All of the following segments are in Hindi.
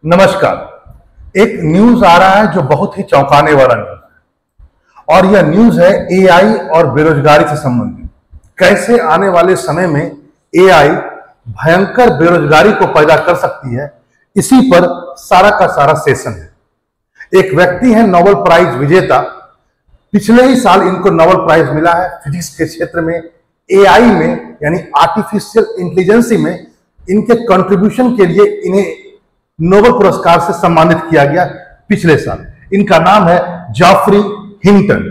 नमस्कार। एक न्यूज आ रहा है जो बहुत ही चौंकाने वाला न्यूज है और यह न्यूज है एआई और बेरोजगारी से संबंधित। कैसे आने वाले समय में एआई भयंकर बेरोजगारी को पैदा कर सकती है, इसी पर सारा का सारा सेशन है। एक व्यक्ति है नोबेल प्राइज विजेता, पिछले ही साल इनको नोबेल प्राइज मिला है फिजिक्स के क्षेत्र में। एआई में यानी आर्टिफिशियल इंटेलिजेंस में इनके कंट्रीब्यूशन के लिए इन्हें नोबेल पुरस्कार से सम्मानित किया गया पिछले साल। इनका नाम है जेफरी हिंटन,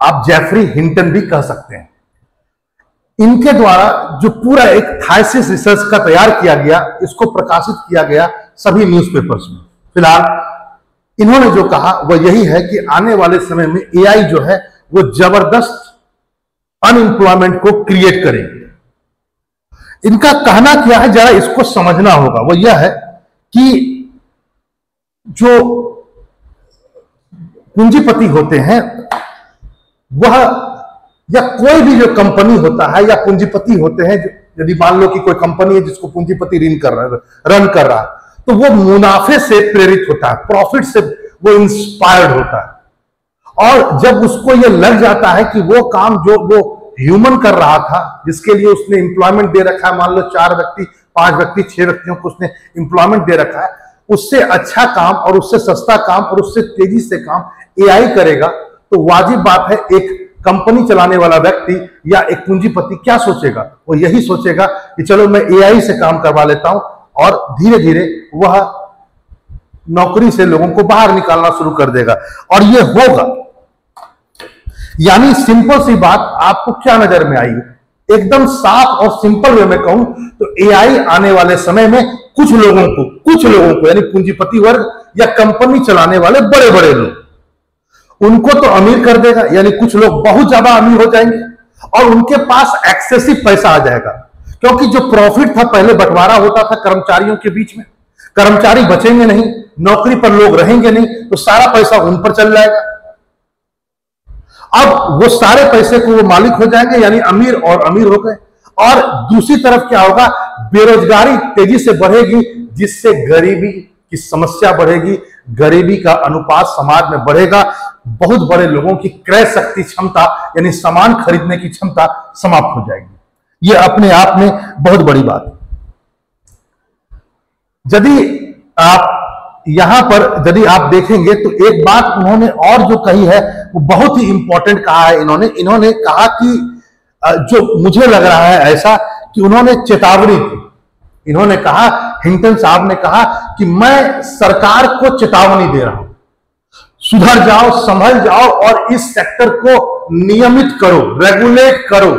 आप जेफरी हिंटन भी कह सकते हैं। इनके द्वारा जो पूरा एक थीसिस रिसर्च का तैयार किया गया, इसको प्रकाशित किया गया सभी न्यूज़पेपर्स में। फिलहाल इन्होंने जो कहा वह यही है कि आने वाले समय में एआई जो है वो जबरदस्त अनएम्प्लॉयमेंट को क्रिएट करेगी। इनका कहना क्या है, जरा इसको समझना होगा। वो यह है कि जो पूंजीपति होते हैं वह, या कोई भी जो कंपनी होता है या पूंजीपति होते हैं, यदि मान लो कि कोई कंपनी है जिसको पूंजीपति रन कर रहा है, तो वो मुनाफे से प्रेरित होता है, प्रॉफिट से वो इंस्पायर्ड होता है। और जब उसको ये लग जाता है कि वो काम जो वो ह्यूमन कर रहा था, जिसके लिए उसने एम्प्लॉयमेंट दे रखा है, मान लो 4 व्यक्ति 5 व्यक्ति 6 व्यक्तियों को उसने एम्प्लॉयमेंट दे रखा है, उससे अच्छा काम और उससे सस्ता काम और उससे तेजी से काम एआई करेगा, तो वाजिब बात है एक कंपनी चलाने वाला व्यक्ति या एक पूंजीपति क्या सोचेगा? वो यही सोचेगा कि चलो मैं एआई से काम करवा लेता हूं, और धीरे धीरे वह नौकरी से लोगों को बाहर निकालना शुरू कर देगा। और ये होगा, यानी सिंपल सी बात आपको क्या नजर में आई? एकदम साफ और सिंपल वे में कहूं तो एआई आने वाले समय में कुछ लोगों को यानी पूंजीपति वर्ग या कंपनी चलाने वाले बड़े बड़े लोग, उनको तो अमीर कर देगा, यानी कुछ लोग बहुत ज्यादा अमीर हो जाएंगे और उनके पास एक्सेसिव पैसा आ जाएगा। क्योंकि जो प्रॉफिट था, पहले बंटवारा होता था कर्मचारियों के बीच में, कर्मचारी बचेंगे नहीं, नौकरी पर लोग रहेंगे नहीं, तो सारा पैसा उन पर चल जाएगा। अब वो सारे पैसे को वो मालिक हो जाएंगे, यानी अमीर और अमीर हो गए। और दूसरी तरफ क्या होगा? बेरोजगारी तेजी से बढ़ेगी, जिससे गरीबी की समस्या बढ़ेगी, गरीबी का अनुपात समाज में बढ़ेगा, बहुत बड़े लोगों की क्रय शक्ति क्षमता यानी सामान खरीदने की क्षमता समाप्त हो जाएगी। यह अपने आप में बहुत बड़ी बात है। यदि आप यहां पर यदि आप देखेंगे तो एक बात उन्होंने और जो कही है वो बहुत ही इंपॉर्टेंट कहा है। इन्होंने कहा कि जो मुझे लग रहा है ऐसा कि उन्होंने चेतावनी दी। इन्होंने कहा, हिंटन साहब ने कहा कि मैं सरकार को चेतावनी दे रहा हूं, सुधर जाओ, संभल जाओ और इस सेक्टर को नियमित करो, रेगुलेट करो।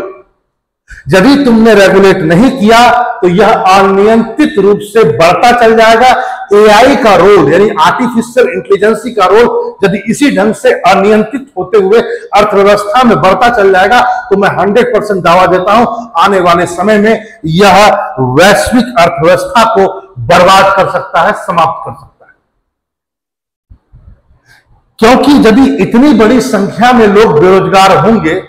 यदि तुमने रेगुलेट नहीं किया तो यह अनियंत्रित रूप से बढ़ता चल जाएगा। एआई का रोल यानी आर्टिफिशियल इंटेलिजेंस का रोल यदि इसी ढंग से अनियंत्रित होते हुए अर्थव्यवस्था में बढ़ता चल जाएगा, तो मैं 100% दावा देता हूं आने वाले समय में यह वैश्विक अर्थव्यवस्था को बर्बाद कर सकता है, समाप्त कर सकता है। क्योंकि यदि इतनी बड़ी संख्या में लोग बेरोजगार होंगे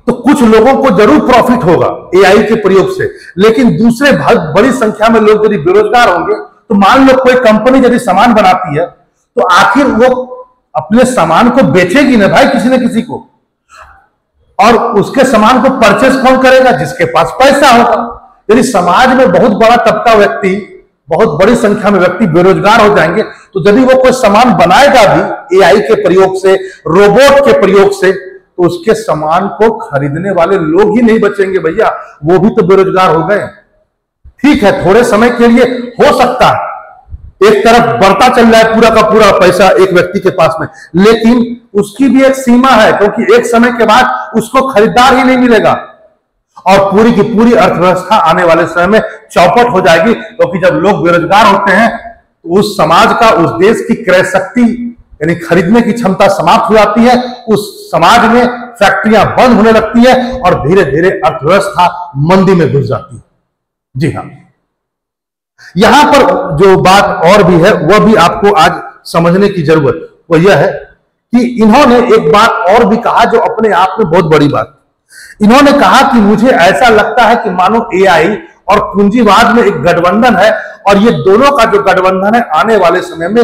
तो कुछ लोगों को जरूर प्रॉफिट होगा एआई के प्रयोग से, लेकिन दूसरे बड़ी संख्या में लोग यदि बेरोजगार होंगे, तो मान लो कोई कंपनी यदि सामान बनाती है तो आखिर वो अपने सामान को बेचेगी ना भाई, किसी न किसी को, और उसके सामान को परचेस कौन करेगा? जिसके पास पैसा होगा। यदि समाज में बहुत बड़ा तबका व्यक्ति, बहुत बड़ी संख्या में व्यक्ति बेरोजगार हो जाएंगे, तो यदि वो कोई सामान बनाएगा भी एआई के प्रयोग से, रोबोट के प्रयोग से, तो उसके सामान को खरीदने वाले लोग ही नहीं बचेंगे भैया, वो भी तो बेरोजगार हो गए। ठीक है, थोड़े समय के लिए हो सकता है एक तरफ बढ़ता चल रहा है पूरा का पूरा पैसा एक व्यक्ति के पास में, लेकिन उसकी भी एक सीमा है, क्योंकि एक समय के बाद उसको खरीदार ही नहीं मिलेगा और पूरी की पूरी अर्थव्यवस्था आने वाले समय में चौपट हो जाएगी। क्योंकि जब लोग बेरोजगार होते हैं तो उस समाज का, उस देश की क्रय शक्ति यानी खरीदने की क्षमता समाप्त हो जाती है, उस समाज में फैक्ट्रियां बंद होने लगती है और धीरे धीरे अर्थव्यवस्था मंदी में घुस जाती है। जी हां, यहां पर जो बात और भी है वह भी आपको आज समझने की जरूरत वो यह है कि इन्होंने एक बात और भी कहा जो अपने आप में बहुत बड़ी बात। इन्होंने कहा कि मुझे ऐसा लगता है कि मानो एआई और पूंजीवाद में एक गठबंधन है, और ये दोनों का जो गठबंधन है आने वाले समय में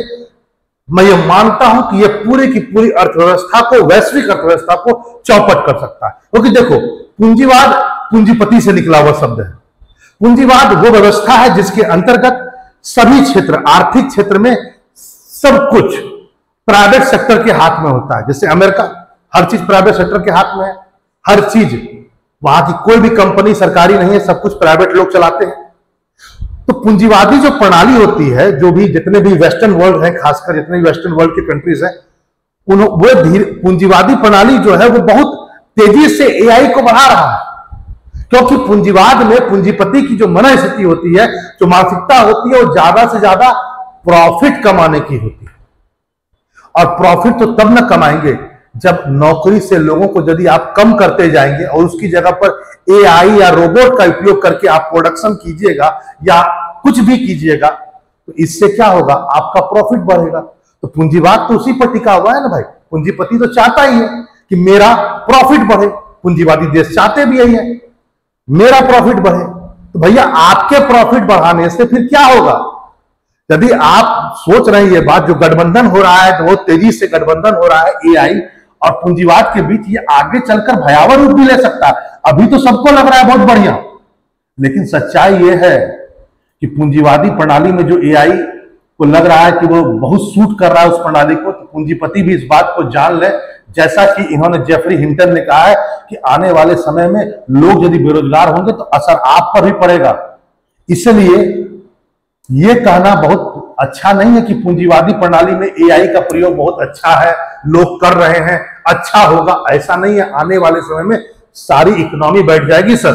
मैं ये मानता हूं कि ये पूरी की पूरी अर्थव्यवस्था को, वैश्विक अर्थव्यवस्था को चौपट कर सकता है। क्योंकि देखो, पूंजीवाद पूंजीपति से निकला हुआ शब्द है। पूंजीवाद वो व्यवस्था है जिसके अंतर्गत सभी क्षेत्र, आर्थिक क्षेत्र में सब कुछ प्राइवेट सेक्टर के हाथ में होता है। जैसे अमेरिका, हर चीज प्राइवेट सेक्टर के हाथ में है, हर चीज, वहां की कोई भी कंपनी सरकारी नहीं है, सब कुछ प्राइवेट लोग चलाते हैं। तो पूंजीवादी जो प्रणाली होती है, जो भी जितने भी वेस्टर्न वर्ल्ड है, खासकर जितने भी वेस्टर्न वर्ल्ड के कंट्रीज हैं, वो पूंजीवादी प्रणाली जो है वो बहुत तेजी से एआई को बढ़ा रहा है। क्योंकि पूंजीवाद में पूंजीपति की जो मन स्थिति होती है, जो मानसिकता होती है, वो ज्यादा से ज्यादा प्रॉफिट कमाने की होती है। और प्रॉफिट तो तब न कमाएंगे जब नौकरी से लोगों को यदि आप कम करते जाएंगे और उसकी जगह पर एआई या रोबोट का उपयोग करके आप प्रोडक्शन कीजिएगा या कुछ भी कीजिएगा, तो इससे क्या होगा, आपका प्रॉफिट बढ़ेगा। तो पूंजीवाद तो उसी पर टिका हुआ है ना भाई। पूंजीपति तो चाहता ही है कि मेरा प्रॉफिट बढ़े, पूंजीवादी देश चाहते भी यही है, मेरा प्रॉफिट बढ़े। तो भैया आपके प्रॉफिट बढ़ाने से फिर क्या होगा? यदि आप सोच रहे हैं ये बात, जो गठबंधन हो रहा है, तो बहुत तेजी से गठबंधन हो रहा है एआई और पूंजीवाद के बीच, ये आगे चलकर भयावह रूप भी ले सकता है। अभी तो सबको लग रहा है बहुत बढ़िया, लेकिन सच्चाई ये है कि पूंजीवादी प्रणाली में जो एआई को लग रहा है कि वो बहुत सूट कर रहा है उस प्रणाली को, तो पूंजीपति भी इस बात को जान ले, जैसा कि इन्होंने जेफरी हिंटन ने कहा है कि आने वाले समय में लोग यदि बेरोजगार होंगे तो असर आप पर भी पड़ेगा। इसलिए यह कहना बहुत अच्छा नहीं है कि पूंजीवादी प्रणाली में एआई का प्रयोग बहुत अच्छा है, लोग कर रहे हैं, अच्छा होगा, ऐसा नहीं है। आने वाले समय में सारी इकोनॉमी बैठ जाएगी सर।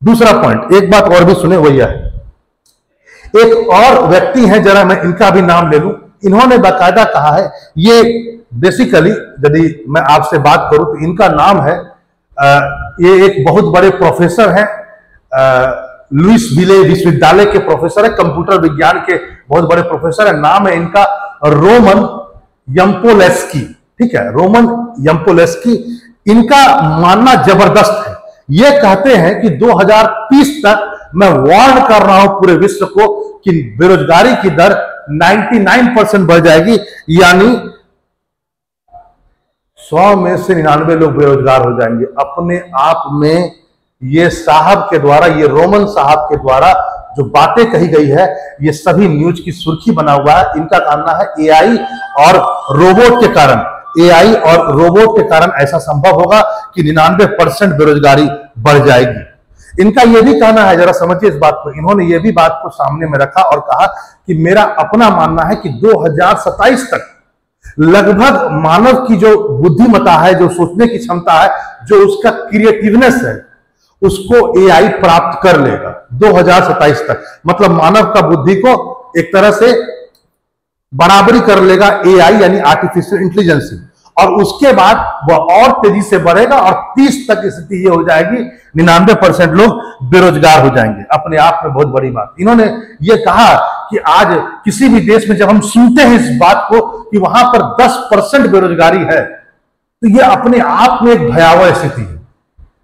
दूसरा पॉइंट, एक बात और भी सुने भैया, एक और व्यक्ति है, जरा मैं इनका भी नाम ले लूं। इन्होंने बाकायदा कहा है, ये बेसिकली यदि मैं आपसे बात करूं तो इनका नाम है, ये एक बहुत बड़े प्रोफेसर हैं, लुइस विले विश्वविद्यालय के प्रोफेसर है, कंप्यूटर विज्ञान के बहुत बड़े प्रोफेसर है। नाम है इनका रोमन यम्पोलेस्की। ठीक है, रोमन यम्पोलेस्की। इनका मानना जबरदस्त है। ये कहते हैं कि 2030 तक मैं वार्न कर रहा हूं पूरे विश्व को कि बेरोजगारी की दर 99% बढ़ जाएगी, यानी 100 में से 99 लोग बेरोजगार हो जाएंगे। अपने आप में ये साहब के द्वारा, ये रोमन साहब के द्वारा जो बातें कही गई है, ये सभी न्यूज की सुर्खी बना हुआ है। इनका कहना है एआई और रोबोट के कारण, एआई और रोबोट के कारण ऐसा संभव होगा कि 99% बेरोजगारी बढ़ जाएगी। इनका यह भी कहना है, जरा समझिए इस बात को, इन्होंने ये भी बात को सामने में रखा और कहा कि मेरा अपना मानना है कि 2027 तक लगभग मानव की जो बुद्धिमत्ता है, जो सोचने की क्षमता है, जो उसका क्रिएटिवनेस है, उसको एआई प्राप्त कर लेगा 2027 तक। मतलब मानव का बुद्धि को एक तरह से बराबरी कर लेगा एआई, यानी आर्टिफिशियल इंटेलिजेंस, और उसके बाद वह और तेजी से बढ़ेगा और 30 तक स्थिति ये हो जाएगी 99% लोग बेरोजगार हो जाएंगे। अपने आप में बहुत बड़ी बात। इन्होंने ये कहा कि आज किसी भी देश में जब हम सुनते हैं इस बात को कि वहां पर 10% बेरोजगारी है, तो यह अपने आप में एक भयावह स्थिति है।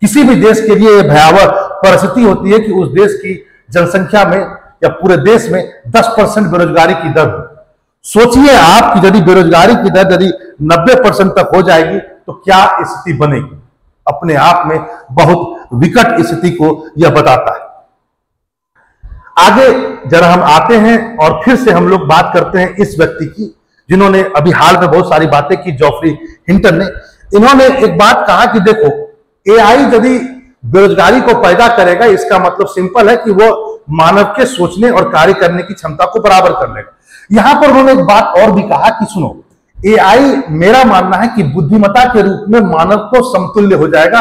किसी भी देश के लिए यह भयावह परिस्थिति होती है कि उस देश की जनसंख्या में या पूरे देश में 10% बेरोजगारी की दर हो। सोचिए आप कि यदि बेरोजगारी की दर यदि 90% तक हो जाएगी तो क्या स्थिति बनेगी। अपने आप में बहुत विकट स्थिति को यह बताता है। आगे जरा हम आते हैं और फिर से हम लोग बात करते हैं इस व्यक्ति की, जिन्होंने अभी हाल में बहुत सारी बातें की, जेफरी हिंटन ने। इन्होंने एक बात कहा कि देखो, एआई यदि बेरोजगारी को पैदा करेगा, इसका मतलब सिंपल है कि वो मानव के सोचने और कार्य करने की क्षमता को बराबर कर लेगा। यहां पर उन्होंने एक बात और भी कहा कि सुनो, एआई मेरा मानना है कि बुद्धिमत्ता के रूप में मानव को समतुल्य हो जाएगा,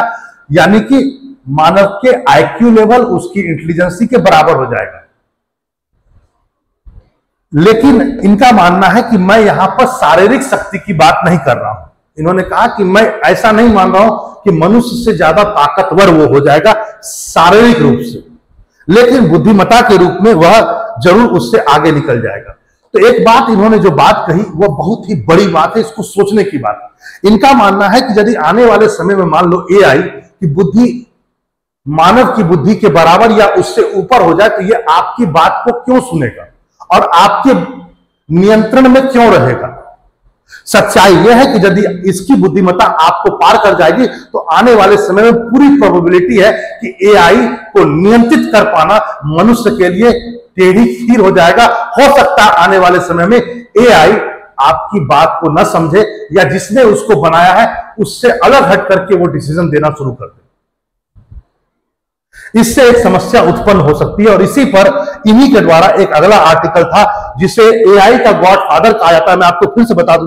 यानी कि मानव के आईक्यू लेवल उसकी इंटेलिजेंसी के बराबर हो जाएगा। लेकिन इनका मानना है कि मैं यहां पर शारीरिक शक्ति की बात नहीं कर रहा हूं। इन्होंने कहा कि मैं ऐसा नहीं मान रहा हूं कि मनुष्य से ज्यादा ताकतवर वो हो जाएगा शारीरिक रूप से, लेकिन बुद्धिमत्ता के रूप में वह जरूर उससे आगे निकल जाएगा। तो एक बात इन्होंने जो बात कही वह बहुत ही बड़ी बात है, इसको सोचने की बात है। इनका मानना है कि यदि आने वाले समय में मान लो एआई की बुद्धि मानव की बुद्धि के बराबर या उससे ऊपर हो जाए तो ये आपकी बात को क्यों सुनेगा और आपके नियंत्रण में क्यों रहेगा? सच्चाई यह है कि यदि इसकी बुद्धिमत्ता आपको पार कर जाएगी तो आने वाले समय में पूरी प्रोबेबिलिटी है कि एआई को नियंत्रित कर पाना मनुष्य के लिए टेढ़ी खीर हो जाएगा। हो सकता है आने वाले समय में एआई आपकी बात को न समझे या जिसने उसको बनाया है उससे अलग हट करके वो डिसीजन देना शुरू कर दे। इससे एक समस्या उत्पन्न हो सकती है और इसी पर इन्हीं के द्वारा एक अगला आर्टिकल था जिसे एआई का गॉडफादर कहा जाता है। मैं आपको फिर से बता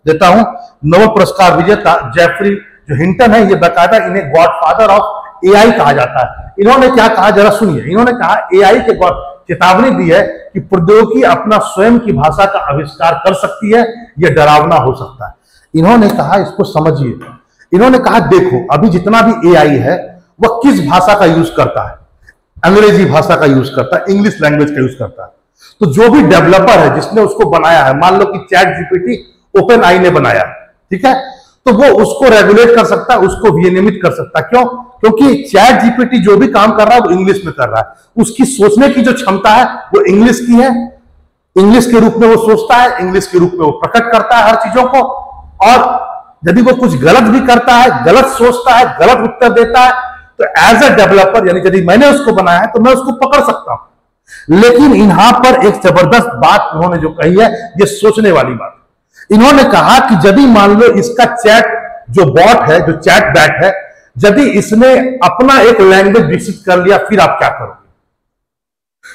देता हूं, नोबेल पुरस्कार विजेता जेफरी जो हिंटन है, ये बताया इन्हें गॉडफादर ऑफ एआई कहा जाता है। इन्होंने क्या कहा जरा सुनिए। इन्होंने कहा एआई के चेतावनी दी है कि प्रौद्योगिकी अपना स्वयं की भाषा का आविष्कार कर सकती है, यह डरावना हो सकता है। इन्होंने कहा इसको समझिए। इन्होंने कहा देखो अभी जितना भी एआई है वह किस भाषा का यूज करता है? अंग्रेजी भाषा का यूज करता है, इंग्लिश लैंग्वेज का यूज करता है। तो जो भी डेवलपर है जिसने उसको बनाया है, मान लो कि चैट जीपीटी ओपन आई ने बनाया, ठीक है, तो वो उसको रेगुलेट कर सकता है, उसको विनियमित कर सकता है। क्यों? क्योंकि चैट जीपीटी जो भी काम कर रहा है वो इंग्लिश में कर रहा है। उसकी सोचने की जो क्षमता है वो इंग्लिश की है, इंग्लिश के रूप में वो सोचता है, इंग्लिश के रूप में वो प्रकट करता है हर चीजों को। और यदि वो कुछ गलत भी करता है, गलत सोचता है, गलत उत्तर देता है, तो एज अ डेवलपर यानी यदि मैंने उसको बनाया है तो मैं उसको पकड़ सकता हूं। लेकिन यहां पर एक जबरदस्त बात उन्होंने जो कही है, ये सोचने वाली बात। इन्होंने कहा कि यदि मान लो इसका चैट जो बॉट है, जो चैट बैट है, यदि इसने अपना एक लैंग्वेज विकसित कर लिया, फिर आप क्या करोगे?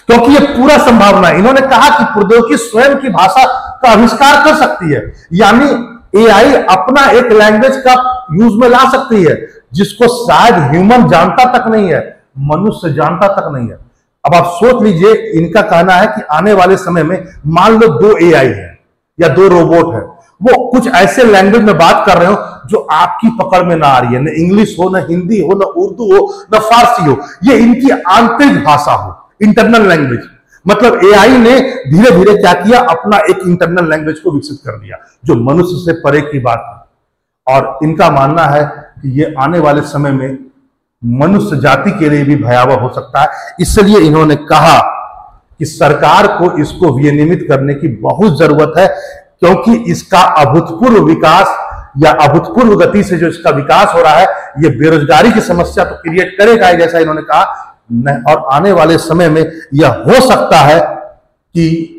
क्योंकि ये पूरा संभावना है। इन्होंने कहा कि प्रौद्योगिकी स्वयं की भाषा का आविष्कार कर सकती है, यानी एआई अपना एक लैंग्वेज का यूज में ला सकती है जिसको शायद ह्यूमन जानता तक नहीं है, मनुष्य जानता तक नहीं है। अब आप सोच लीजिए, इनका कहना है कि आने वाले समय में मान लो 2 एआई है या 2 रोबोट है, वो कुछ ऐसे लैंग्वेज में बात कर रहे हो जो आपकी पकड़ में ना आ रही है, न इंग्लिश हो, न हिंदी हो, न उर्दू हो, न फारसी हो, ये इनकी आंतरिक भाषा हो, इंटरनल लैंग्वेज। मतलब एआई ने धीरे धीरे क्या किया, अपना एक इंटरनल लैंग्वेज को विकसित कर दिया जो मनुष्य से परे की बात है। और इनका मानना है कि ये आने वाले समय में मनुष्य जाति के लिए भी भयावह हो सकता है। इसलिए इन्होंने कहा कि सरकार को इसको विनियमित करने की बहुत जरूरत है, क्योंकि इसका अभूतपूर्व विकास या अभूतपूर्व गति से जो इसका विकास हो रहा है, ये बेरोजगारी की समस्या तो क्रिएट करेगा, जैसा इन्होंने कहा, और आने वाले समय में यह हो सकता है कि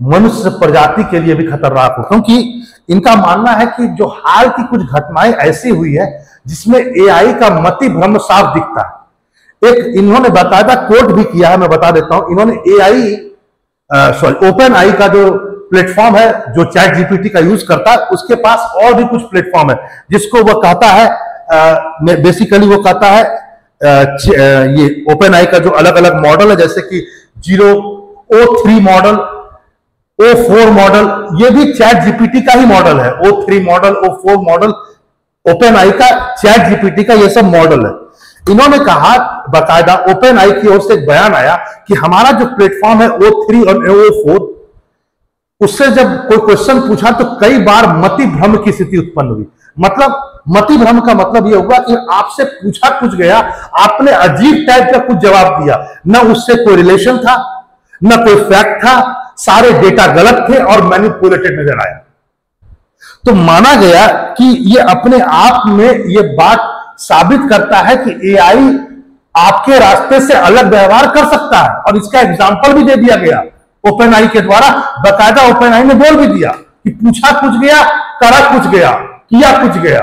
मनुष्य प्रजाति के लिए भी खतरनाक हो। क्योंकि इनका मानना है कि जो हाल की कुछ घटनाएं ऐसी हुई है जिसमें एआई का मति भ्रम साफ दिखता है। एक इन्होंने बाकायदा कोट भी किया है, मैं बता देता हूं। इन्होंने ओपन आई का जो प्लेटफॉर्म है जो चैट जीपीटी का यूज करता है, उसके पास और भी कुछ प्लेटफॉर्म है जिसको वह कहता है, बेसिकली वो कहता है ये ओपन आई का जो अलग अलग मॉडल है, जैसे कि 0O3 मॉडल, O4 मॉडल, ये भी चैट जीपीटी का ही मॉडल है। O3 model, O4 model open आई का, चैट जीपीटी का, ये सब मॉडल है। इन्होंने कहा बाकायदा ओपन आई की ओर से एक बयान आया कि हमारा जो प्लेटफॉर्म है O3 और O4, उससे जब कोई क्वेश्चन पूछा तो कई बार मति भ्रम की स्थिति उत्पन्न हुई। मतलब मति भ्रम का मतलब यह हुआ कि आपसे पूछा कुछ गया, आपने अजीब टाइप का कुछ जवाब दिया, न उससे कोई रिलेशन था, न कोई फैक्ट था, सारे डेटा गलत थे और मैनिपुलेटेड नजर आया। तो माना गया कि ये अपने आप में ये बात साबित करता है कि एआई आपके रास्ते से अलग व्यवहार कर सकता है, और इसका एग्जाम्पल भी दे दिया गया ओपन आई के द्वारा। बाकायदा ओपन आई ने बोल भी दिया कि पूछा कुछ गया, करा कुछ गया, किया कुछ गया,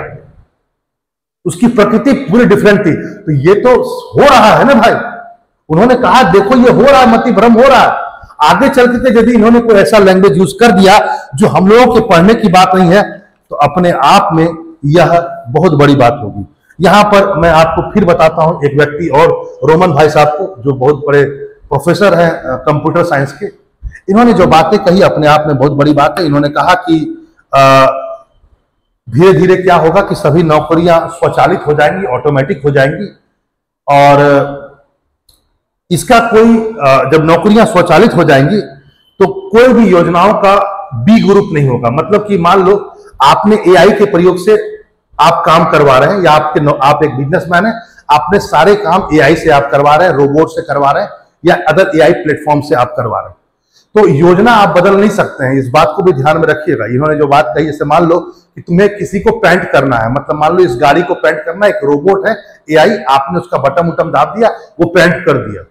उसकी प्रकृति पूरी डिफरेंट थी। तो ये तो हो रहा है ना भाई। उन्होंने कहा देखो ये हो रहा है, मति भ्रम हो रहा है। आगे चल के यदि इन्होंने कोई ऐसा लैंग्वेज यूज कर दिया जो हम लोगों के पढ़ने की बात नहीं है, तो अपने आप में यह बहुत बड़ी बात होगी। यहां पर मैं आपको फिर बताता हूं एक व्यक्ति और, रोमन भाई साहब को, जो बहुत बड़े प्रोफेसर हैं कंप्यूटर साइंस के। इन्होंने जो बातें कही अपने आप में बहुत बड़ी बात है। इन्होंने कहा कि धीरे धीरे क्या होगा कि सभी नौकरियां स्वचालित हो जाएंगी, ऑटोमेटिक हो जाएंगी, और इसका कोई जब नौकरियां स्वचालित हो जाएंगी तो कोई भी योजनाओं का बी ग्रुप नहीं होगा। मतलब कि मान लो आपने एआई के प्रयोग से आप काम करवा रहे हैं, या आप एक बिजनेसमैन है, आपने सारे काम एआई से आप करवा रहे हैं, रोबोट से करवा रहे हैं या अदर एआई प्लेटफॉर्म से आप करवा रहे हैं। तो योजना आप बदल नहीं सकते हैं, इस बात को भी ध्यान में रखिएगा। इन्होंने जो बात कही, जैसे मान लो कि तुम्हें किसी को पेंट करना है, मतलब मान लो इस गाड़ी को पेंट करना है, एक रोबोट है एआई, आपने उसका बटन उटम दाब दिया, वो पेंट कर दिया।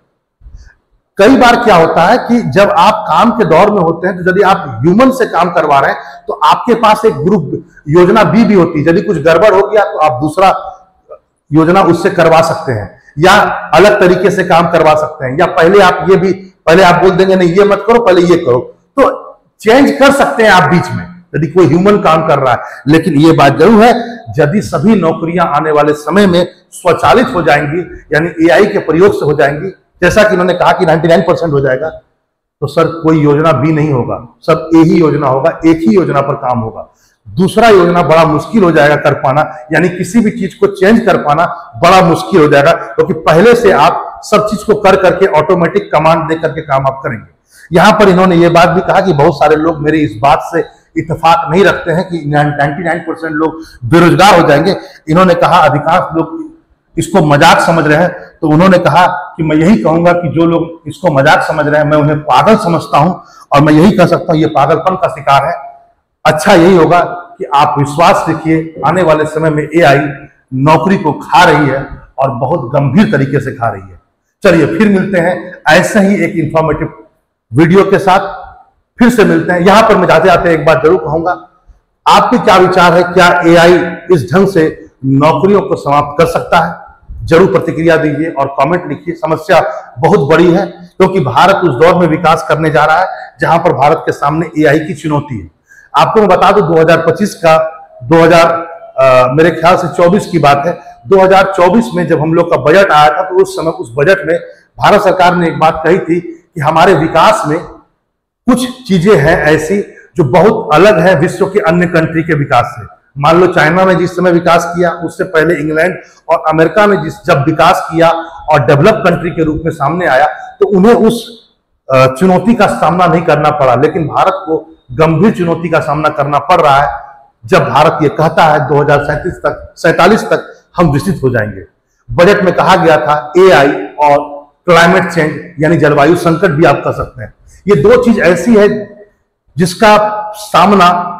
कई बार क्या होता है कि जब आप काम के दौर में होते हैं, तो यदि आप ह्यूमन से काम करवा रहे हैं तो आपके पास एक ग्रुप योजना बी भी होती है। यदि कुछ गड़बड़ हो गया तो आप दूसरा योजना उससे करवा सकते हैं या अलग तरीके से काम करवा सकते हैं, या पहले आप बोल देंगे नहीं ये मत करो, पहले ये करो, तो चेंज कर सकते हैं आप बीच में यदि कोई ह्यूमन काम कर रहा है। लेकिन ये बात जरूर है, यदि सभी नौकरियां आने वाले समय में स्वचालित हो जाएंगी, यानी एआई के प्रयोग से हो जाएंगी, जैसा कि उन्होंने कहा कि 99% हो जाएगा, तो सर कोई योजना बी नहीं होगा, सब ए ही योजना होगा, एक ही योजना पर काम होगा। दूसरा योजना बड़ा मुश्किल हो जाएगा कर पाना, यानी किसी भी चीज को चेंज कर पाना बड़ा मुश्किल हो जाएगा, क्योंकि पहले से आप सब चीज को कर करके ऑटोमेटिक कमांड दे करके काम आप करेंगे। यहां पर इन्होंने ये बात भी कहा कि बहुत सारे लोग मेरे इस बात से इत्तेफाक नहीं रखते हैं कि 99% लोग बेरोजगार हो जाएंगे। इन्होंने कहा अधिकांश लोग इसको मजाक समझ रहे हैं, तो उन्होंने कहा कि मैं यही कहूंगा कि जो लोग इसको मजाक समझ रहे हैं, मैं उन्हें पागल समझता हूं, और मैं यही कह सकता हूं ये पागलपन का शिकार है। अच्छा यही होगा कि आप विश्वास रखिए, आने वाले समय में एआई नौकरी को खा रही है और बहुत गंभीर तरीके से खा रही है। चलिए फिर मिलते हैं ऐसे ही एक इंफॉर्मेटिव वीडियो के साथ, फिर से मिलते हैं। यहां पर मैं जाते जाते एक बात जरूर कहूंगा, आपके क्या विचार है, क्या एआई इस ढंग से नौकरियों को समाप्त कर सकता है? जरूर प्रतिक्रिया दीजिए और कमेंट लिखिए। समस्या बहुत बड़ी है, क्योंकि भारत उस दौर में विकास करने जा रहा है जहां पर भारत के सामने एआई की चुनौती है। आपको मैं बता दूं 2025 का मेरे ख्याल से 24 की बात है, 2024 में जब हम लोग का बजट आया था, तो उस समय उस बजट में भारत सरकार ने एक बात कही थी कि हमारे विकास में कुछ चीजें हैं ऐसी जो बहुत अलग है विश्व के अन्य कंट्री के विकास से। मान लो चाइना ने जिस समय विकास किया, उससे पहले इंग्लैंड और अमेरिका ने जब विकास किया और डेवलप कंट्री के रूप में सामने आया, तो उन्हें उस चुनौती का सामना नहीं करना पड़ा। लेकिन भारत को गंभीर चुनौती का सामना करना पड़ रहा है, जब भारत ये कहता है 2047 तक हम विकसित हो जाएंगे। बजट में कहा गया था एआई और क्लाइमेट चेंज, यानी जलवायु संकट भी आप कर सकते हैं। ये दो चीज ऐसी है जिसका सामना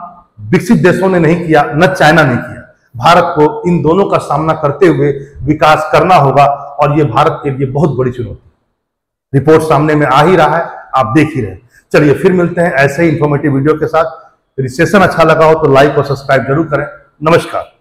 विकसित देशों ने नहीं किया, न चाइना ने किया। भारत को इन दोनों का सामना करते हुए विकास करना होगा, और ये भारत के लिए बहुत बड़ी चुनौती। रिपोर्ट सामने में आ ही रहा है, आप देख ही रहे। चलिए फिर मिलते हैं ऐसे ही इंफॉर्मेटिव वीडियो के साथ। यदि सेशन अच्छा लगा हो तो लाइक और सब्सक्राइब जरूर करें। नमस्कार।